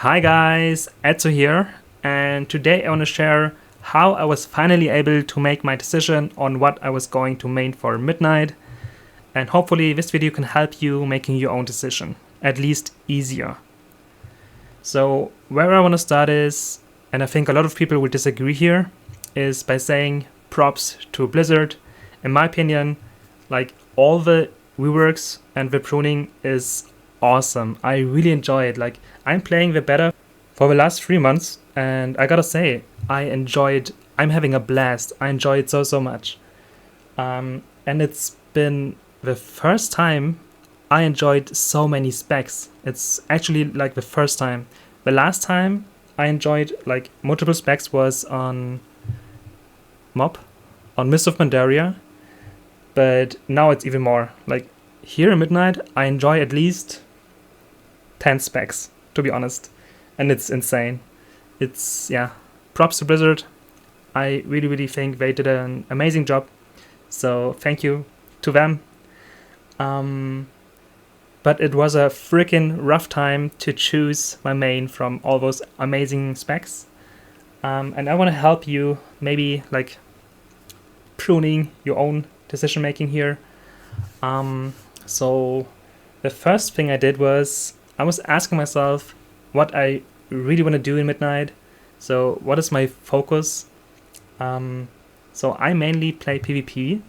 Hi guys, Etzo here, and today I want to share how I was finally able to make my decision on what I was going to main for Midnight, and hopefully this video can help you making your own decision, at least easier. So where I want to start is, and I think a lot of people will disagree here, is by saying props to Blizzard. In my opinion, like all the reworks and the pruning is awesome. I really enjoy it. Like I'm playing the beta for the last 3 months, and I gotta say, I'm having a blast. I enjoy it so much. And it's been the first time I enjoyed so many specs. It's actually like the first time. The last time I enjoyed like multiple specs was on Mist of Pandaria, but now it's even more. Like here in Midnight, I enjoy at least 10 specs, to be honest, and it's insane. It's, yeah, props to Blizzard. I really think they did an amazing job, so thank you to them. But it was a freaking rough time to choose my main from all those amazing specs, and I want to help you maybe like pruning your own decision making here. So the first thing I did was I was asking myself what I really want to do in Midnight. So what is my focus? So I mainly play PvP,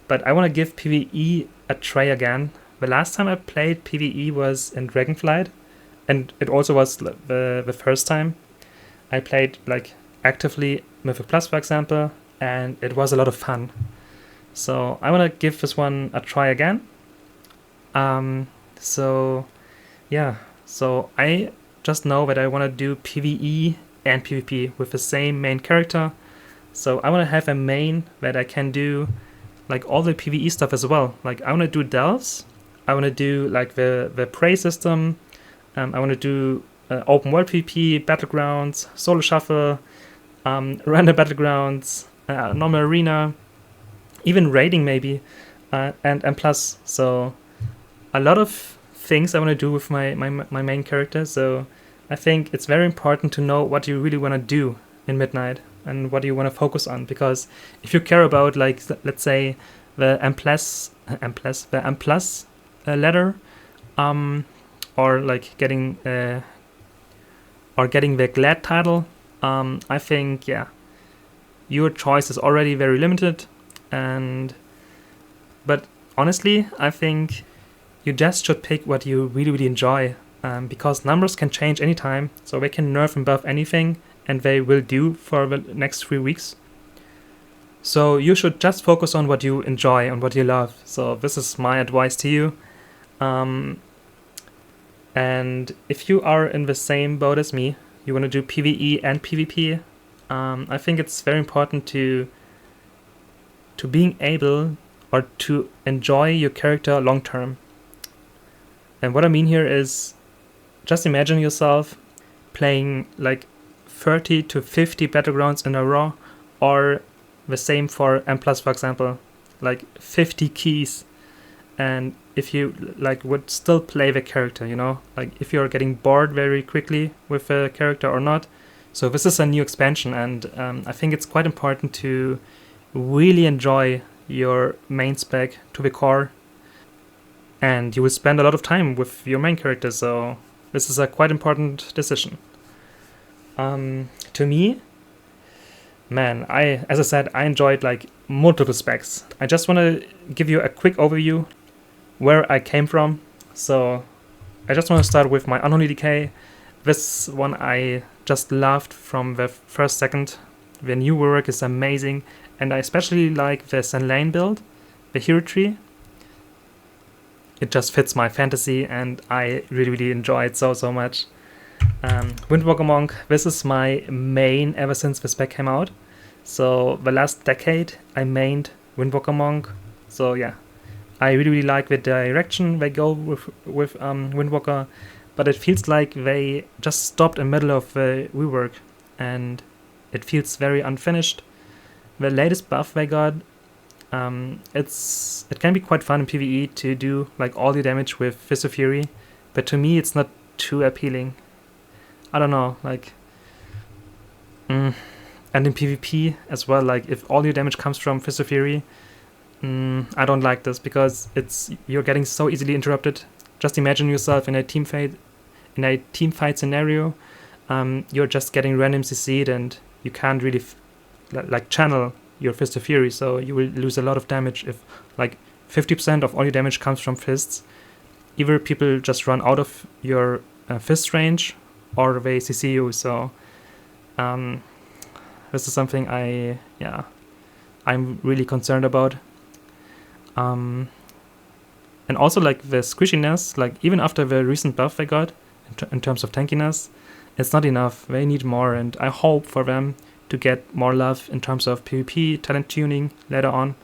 but I want to give PvE a try again. The last time I played PvE was in Dragonflight, and it also was the first time I played like actively Mythic Plus, for example, and it was a lot of fun. So I want to give this one a try again. So I just know that I want to do PvE and PvP with the same main character. So I want to have a main that I can do like all the PvE stuff as well. Like I want to do delves. I want to do like the prey system. I want to do open world PvP, battlegrounds, solo shuffle, random battlegrounds, normal arena, even raiding maybe, and plus. So a lot of things I want to do with my main character. So I think it's very important to know what you really want to do in Midnight and what you want to focus on, because if you care about like let's say the M plus ladder, or like getting the Glad title, I think your choice is already very limited, but honestly I think you just should pick what you really enjoy, because numbers can change anytime, so they can nerf and buff anything, and they will do for the next 3 weeks. So you should just focus on what you enjoy and what you love. So this is my advice to you. And if you are in the same boat as me, you want to do PvE and PvP, I think it's very important to being able or to enjoy your character long term. And what I mean here is, just imagine yourself playing like 30 to 50 battlegrounds in a row, or the same for M+, for example, like 50 keys. And if you like would still play the character, you know, like if you're getting bored very quickly with the character or not. So this is a new expansion, and I think it's quite important to really enjoy your main spec to the core, and you will spend a lot of time with your main character. So this is a quite important decision. To me, man, as I said, I enjoyed like multiple specs. I just want to give you a quick overview where I came from. So I just want to start with my Unholy Decay. This one I just loved from the first second. The new work is amazing, and I especially like the Zen Lane build, the hero tree. It just fits my fantasy, and I really enjoy it so much. Windwalker Monk, this is my main ever since the spec came out. So the last decade I mained Windwalker Monk. So yeah, I really like the direction they go with Windwalker, but it feels like they just stopped in the middle of the rework, and it feels very unfinished. The latest buff they got, it can be quite fun in PvE to do like all the damage with Fist of Fury, but to me it's not too appealing. I don't know, like, and in PvP as well, like if all your damage comes from Fist of Fury, I don't like this because you're getting so easily interrupted. Just imagine yourself in a team fight scenario. You're just getting random CC'd and you can't really like channel your Fist of Fury, so you will lose a lot of damage if like 50% of all your damage comes from fists. Either people just run out of your fist range or they CC you, so this is something I'm really concerned about. And also like the squishiness, like even after the recent buff they got in terms of tankiness, it's not enough. They need more, and I hope for them to get more love in terms of PvP talent tuning later on.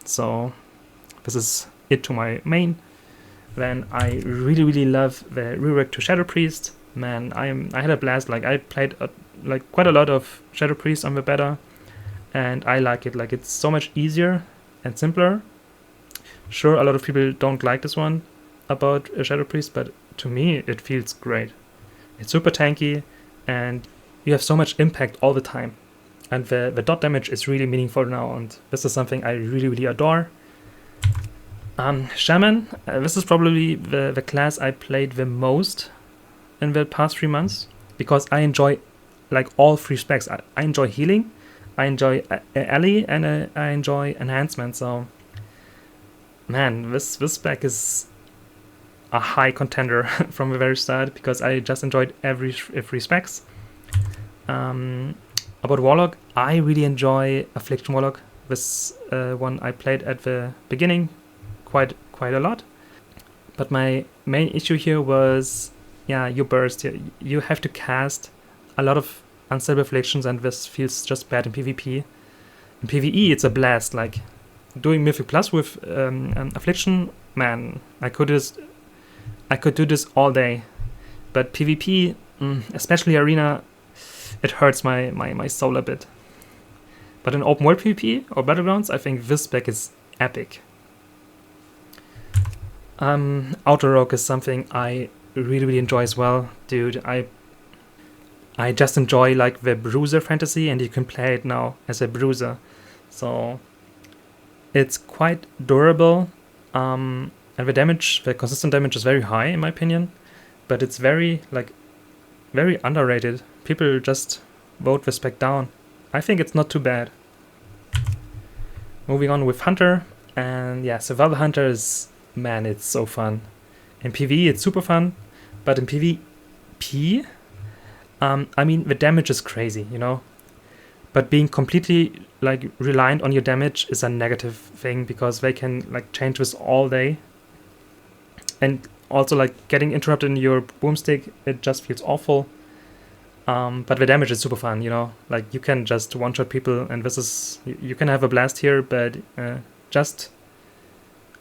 So this is it to my main. Then I really love the rework to Shadow Priest. Man, I had a blast. Like I played like quite a lot of Shadow Priest on the beta, and I like it. Like it's so much easier and simpler. Sure, a lot of people don't like this one about a Shadow Priest, but to me it feels great. It's super tanky, and you have so much impact all the time. And the dot damage is really meaningful now, and this is something I really adore. Shaman, this is probably the class I played the most in the past 3 months, because I enjoy like all 3 specs. I enjoy healing, I enjoy ally, and I enjoy enhancement. So man, this spec is a high contender from the very start, because I just enjoyed every 3 specs. About Warlock, I really enjoy Affliction Warlock. This one I played at the beginning quite a lot. But my main issue here was, your burst. You have to cast a lot of unstable afflictions, and this feels just bad in PvP. In PvE, it's a blast. Like doing Mythic Plus with affliction, man, I could do this all day. But PvP, especially arena, it hurts my soul a bit. But in open world PvP or Battlegrounds, I think this spec is epic. Outer Rogue is something I really enjoy as well. Dude, I just enjoy like the bruiser fantasy, and you can play it now as a bruiser. So it's quite durable, and the consistent damage is very high in my opinion, but it's very underrated. People just vote the spec down. I think it's not too bad. Moving on with Hunter, and Survival Hunter is, man, it's so fun. In PvE it's super fun, but in PvP, I mean, the damage is crazy, you know? But being completely like reliant on your damage is a negative thing, because they can like change this all day. And also like getting interrupted in your boomstick, it just feels awful. But the damage is super fun, you know? Like you can just one-shot people, and this is, you can have a blast here, but just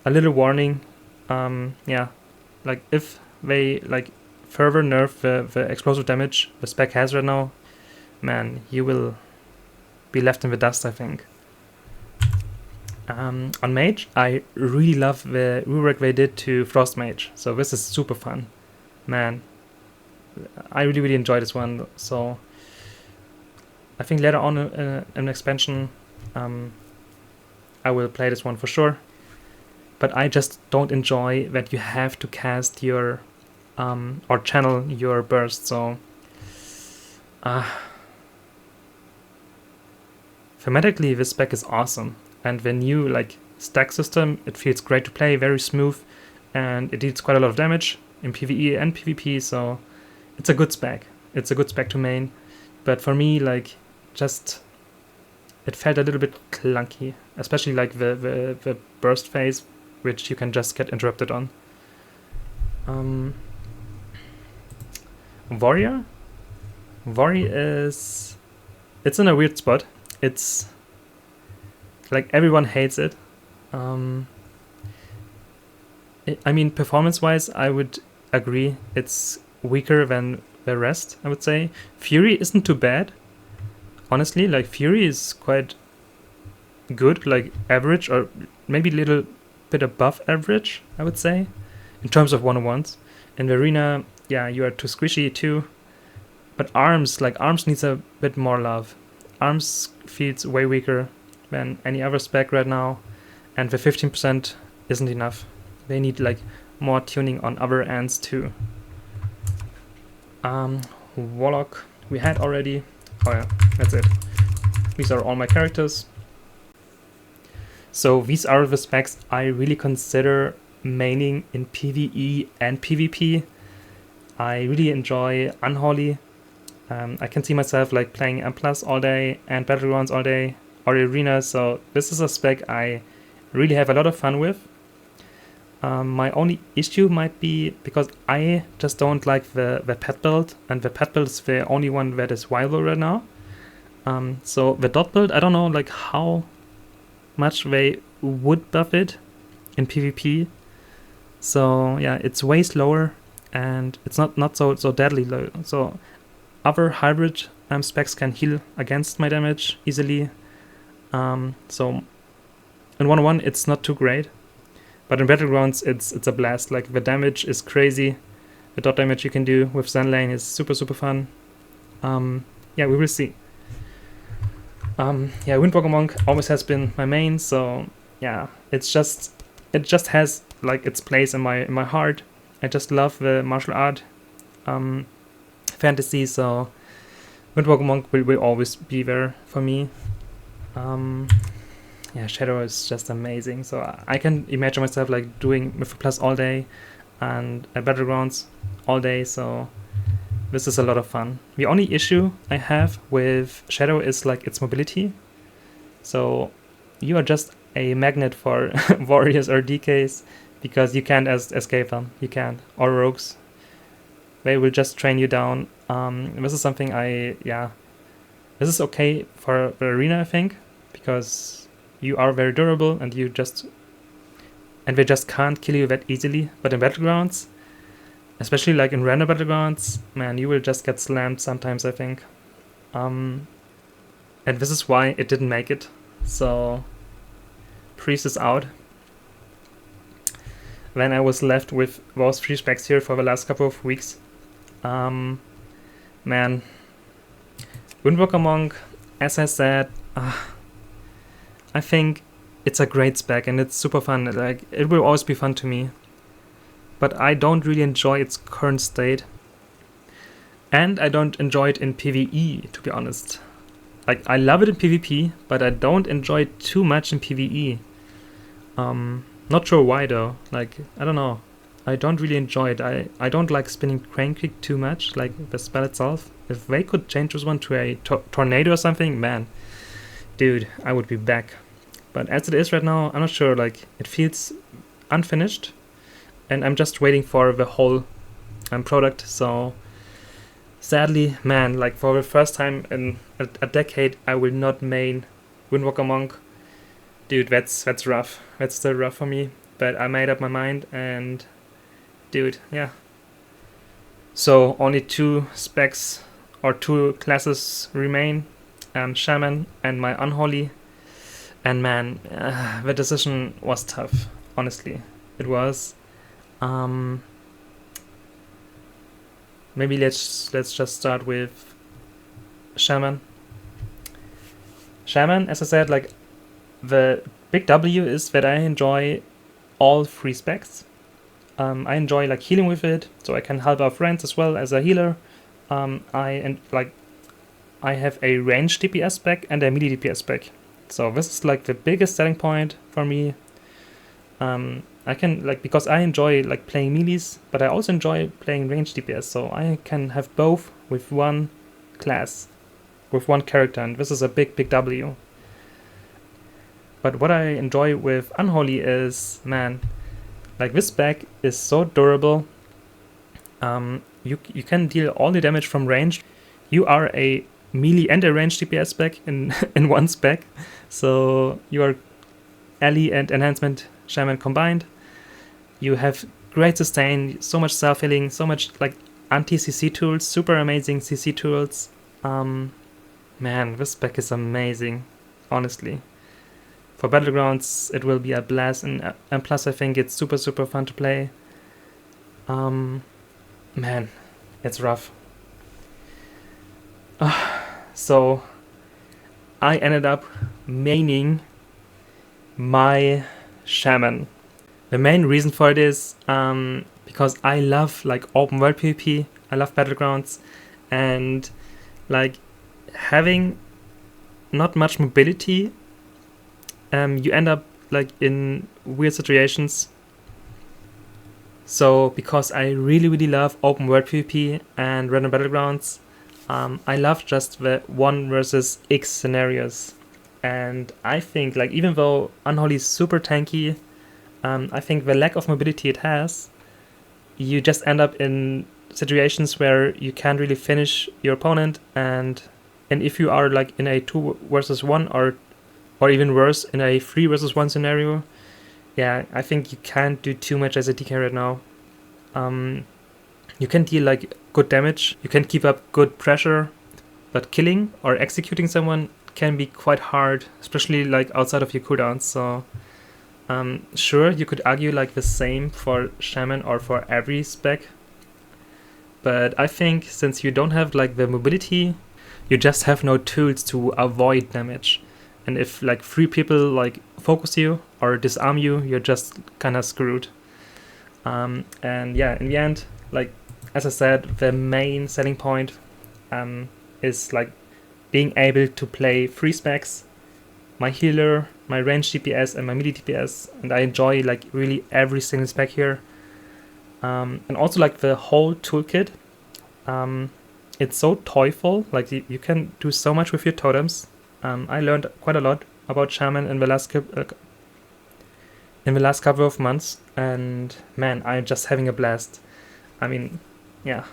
a little warning. Like if they like further nerf the explosive damage the spec has right now, man, you will be left in the dust, I think. On Mage, I really love the rework they did to Frost Mage, so this is super fun. Man, I really enjoy this one, so I think later on in an expansion I will play this one for sure. But I just don't enjoy that you have to cast your or channel your burst, so thematically this spec is awesome, and the new like stack system, it feels great to play, very smooth, and it deals quite a lot of damage in PvE and PvP, so it's a good spec. It's a good spec to main, but for me, like, just it felt a little bit clunky, especially like the burst phase, which you can just get interrupted on. Warrior is, it's in a weird spot. It's like everyone hates it. I mean, performance-wise, I would agree it's weaker than the rest, I would say. Fury isn't too bad, honestly. Like, Fury is quite good, like average, or maybe a little bit above average, I would say, in terms of one-on-ones. In the arena, yeah, you are too squishy too. But arms, like arms needs a bit more love. Arms feels way weaker than any other spec right now, and the 15% isn't enough. They need like more tuning on other ends too. Warlock we had already. Oh yeah, that's it. These are all my characters. So these are the specs I really consider maining in PvE and PvP. I really enjoy Unholy. I can see myself like playing M+ all day and Battlegrounds all day or Arena, so this is a spec I really have a lot of fun with. My only issue might be because I just don't like the pet build, and the pet build is the only one that is viable right now. So the dot build, I don't know like how much they would buff it in PvP. So yeah, it's way slower and it's not so deadly low. So other hybrid specs can heal against my damage easily. So in 1-1 it's not too great, but in Battlegrounds it's a blast. Like the damage is crazy. The dot damage you can do with Zen Lane is super fun. Yeah, we will see. Yeah, Windwalker Monk always has been my main, so yeah, it just has like its place in my heart. I just love the martial art fantasy, so Windwalker Monk will always be there for me. Yeah, Shadow is just amazing, so I can imagine myself like doing Mythic Plus all day and Battlegrounds all day, so this is a lot of fun. The only issue I have with Shadow is like its mobility. So you are just a magnet for warriors or DKs because you can't escape them. You can't. Or rogues. They will just train you down. This is something this is okay for the arena, I think, because you are very durable and they just can't kill you that easily. But in Battlegrounds, especially like in random Battlegrounds, man, you will just get slammed sometimes, I think. And this is why it didn't make it. So Priest is out. Then I was left with those 3 specs here for the last couple of weeks. Man, Windwalker Monk, as I said, I think it's a great spec and it's super fun. Like, it will always be fun to me. But I don't really enjoy its current state. And I don't enjoy it in PvE, to be honest. Like, I love it in PvP, but I don't enjoy it too much in PvE. Not sure why though. Like, I don't know. I don't really enjoy it. I don't like spinning Crane Kick too much, like the spell itself. If they could change this one to a tornado or something, man, dude, I would be back. But as it is right now, I'm not sure. Like, it feels unfinished. And I'm just waiting for the whole product, so sadly, man, like for the first time in a decade, I will not main Windwalker Monk. Dude, that's rough. That's still rough for me, but I made up my mind, and dude, yeah. So only 2 specs or 2 classes remain, Shaman and my Unholy, and man, the decision was tough, honestly. It was. Maybe let's just start with Shaman. Shaman, as I said, like the big W is that I enjoy all 3 specs. I enjoy like healing with it, so I can help our friends as well as a healer. I have a range DPS spec and a melee DPS spec. So this is like the biggest selling point for me. I can like, because I enjoy like playing melees, but I also enjoy playing range DPS, so I can have both with one class, with one character, and this is a big W. But what I enjoy with Unholy is, man, like this spec is so durable. You can deal all the damage from range. You are a melee and a range DPS spec in one spec, so you are ally and enhancement shaman combined. You have great sustain, so much self-healing, so much like anti-CC tools, super amazing CC tools. Man, this spec is amazing, honestly. For Battlegrounds, it will be a blast, and plus I think it's super fun to play. Man, it's rough. So I ended up maining my shaman. The main reason for it is because I love like open world PvP, I love battlegrounds, and like having not much mobility, you end up like in weird situations. So because I really love open world PvP and random battlegrounds, I love just the 1 versus X scenarios. And I think like even though Unholy is super tanky, I think the lack of mobility it has, you just end up in situations where you can't really finish your opponent, and if you are like in a 2 versus 1 or even worse in a 3 versus 1 scenario, yeah, I think you can't do too much as a DK right now. You can deal like good damage, you can keep up good pressure, but killing or executing someone can be quite hard, especially like outside of your cooldowns. So sure, you could argue like the same for Shaman or for every spec, but I think since you don't have like the mobility, you just have no tools to avoid damage. And if like 3 people like focus you or disarm you, you're just kind of screwed. And yeah, in the end, like as I said, the main selling point is like being able to play 3 specs, my healer, my range DPS, and my melee DPS, and I enjoy like really every single spec here. And also like the whole toolkit, it's so toyful, like you can do so much with your totems. I learned quite a lot about Shaman in the last couple of months, and man, I'm just having a blast. I mean, yeah,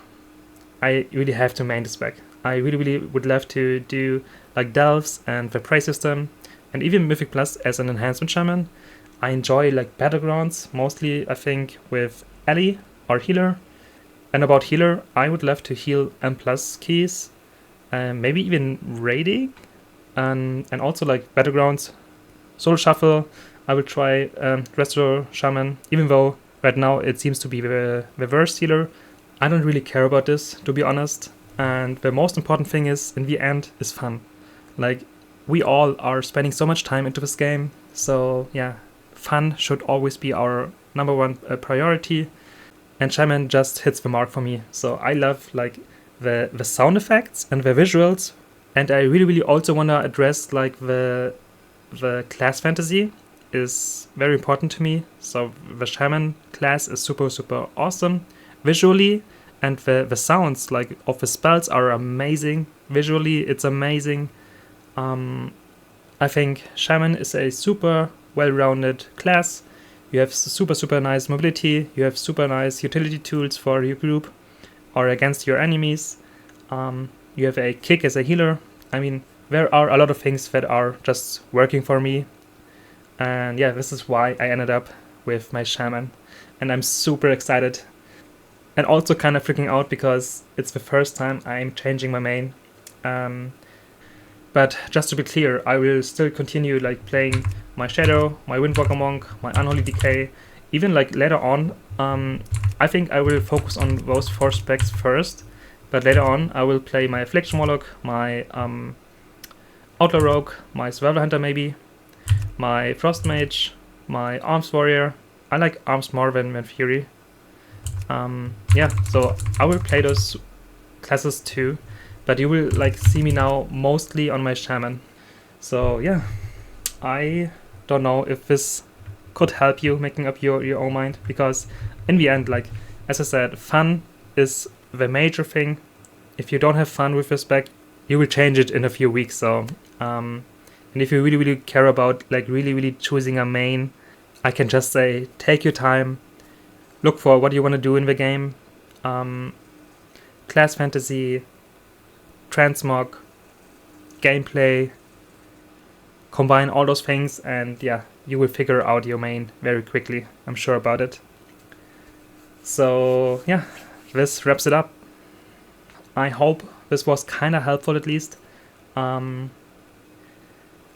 I really have to main this spec. I really would love to do like Delves and the Prey system, and even Mythic Plus as an enhancement shaman. I enjoy like battlegrounds, mostly I think with Ally or healer. And about healer, I would love to heal M+ keys, maybe even raiding, and also like battlegrounds, soul shuffle. I will try Restore Shaman, even though right now it seems to be the worst healer. I don't really care about this, to be honest. And the most important thing is, in the end, is fun. Like, we all are spending so much time into this game, so yeah, fun should always be our number 1 priority. And Shaman just hits the mark for me. So I love like the sound effects and the visuals, and I really also want to address like the class fantasy is very important to me. So the Shaman class is super awesome visually, and the sounds like of the spells are amazing. Visually, it's amazing. I think Shaman is a super well-rounded class. You have super nice mobility, you have super nice utility tools for your group or against your enemies. You have a kick as a healer. I mean, there are a lot of things that are just working for me. And yeah, this is why I ended up with my Shaman. And I'm super excited. And also kind of freaking out because it's the first time I'm changing my main. But just to be clear, I will still continue like playing my Shadow, my Windwalker Monk, my Unholy Decay. Even like later on, I think I will focus on those 4 specs first. But later on, I will play my Affliction Warlock, my Outlaw Rogue, my Survival Hunter maybe, my Frost Mage, my Arms Warrior. I like Arms more than Fury. Yeah, so I will play those classes too. But you will like see me now mostly on my Shaman. So yeah, I don't know if this could help you making up your own mind, because in the end, like as I said, fun is the major thing. If you don't have fun with this spec, you will change it in a few weeks. So and if you really care about like really choosing a main, I can just say take your time, look for what you want to do in the game, class fantasy, transmog, gameplay, combine all those things, and yeah, you will figure out your main very quickly. I'm sure about it. So yeah, this wraps it up. I hope this was kind of helpful at least.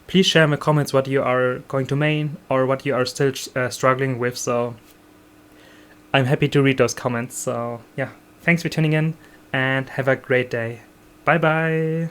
Please share in the comments what you are going to main or what you are still struggling with. So I'm happy to read those comments. So yeah, thanks for tuning in, and have a great day. Bye bye.